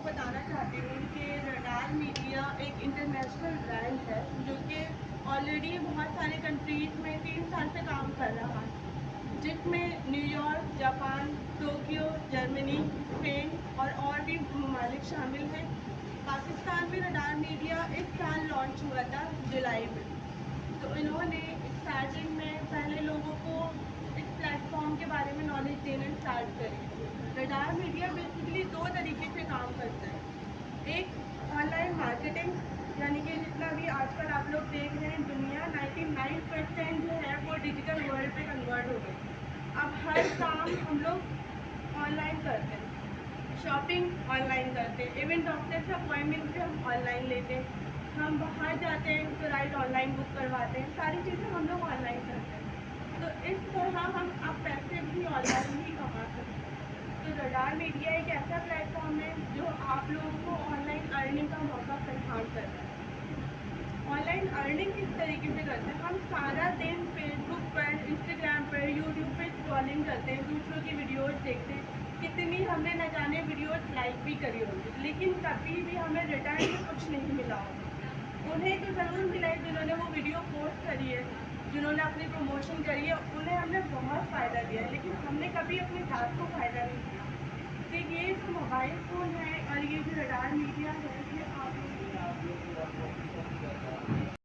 بتانا چاہتی ہوں کہ رڈار میڈیا ایک انٹرنیشنل برانڈ ہے جو کہ آلریڈی بہت سارے کنٹریز میں 3 سال سے کام کر رہا ہے، جس میں New York, Japan, Tokyo, Germany, Spain اور بھی ممالک شامل ہیں۔ پاکستان میں رڈار میڈیا اس سال لانچ ہوا تھا جولائی میں، تو انہوں نے اسٹارٹنگ میں پہلے لوگوں کو اس پلیٹ فارم کے بارے میں نالج دینا اسٹارٹ کری۔ رڈار میڈیا بیسیکلی 2 طریقے سے کام کرتا ہے، ایک آن لائن مارکیٹنگ، یعنی کہ جتنا بھی آج کل آپ لوگ دیکھ رہے ہیں دنیا 99% جو ہے وہ ڈیجیٹل ورلڈ پہ کنورٹ ہو گئی۔ اب ہر کام ہم لوگ آن لائن کرتے ہیں، شاپنگ آن لائن کرتے ہیں، ایون ڈاکٹر سے اپوائنٹمنٹ بھی ہم آن لائن لیتے ہیں، ہم باہر جاتے ہیں تو رائڈ آن لائن بک کرواتے ہیں، ساری چیزیں ہم لوگ آن لائن کرتے ہیں۔ تو اس طرح ہم اب پیسے بھی آن لائن ہی کما سکتے ہیں۔ تو رڈار میڈیا ایک ایسا پلیٹ فارم ہے جو آپ لوگوں کو آن لائن ارننگ کا موقع فراہم کرتا ہے۔ آن لائن ارننگ کس طریقے سے کرتے ہیں؟ ہم سارا دن فیس بک پر، انسٹاگرام پر، یوٹیوب پہ اسکرولنگ کرتے ہیں، دوسروں کی ویڈیوز دیکھتے ہیں، کتنی ہم نے نہ جانے ویڈیوز لائک بھی کری ہوگی، لیکن کبھی بھی ہمیں ریٹرن میں کچھ نہیں ملا ہوگا۔ انہیں تو ضرور ملا ہے جنہوں نے وہ ویڈیو پوسٹ کری ہے، جنہوں نے اپنی پروموشن کری ہے، انہیں ہم نے بہت فائدہ دیا ہے، لیکن ہم نے کبھی اپنی ذات کو فائدہ نہیں دیا۔ کہ یہ جو موبائل فون ہے اور یہ جو رڈار میڈیا ہے، یہ آپ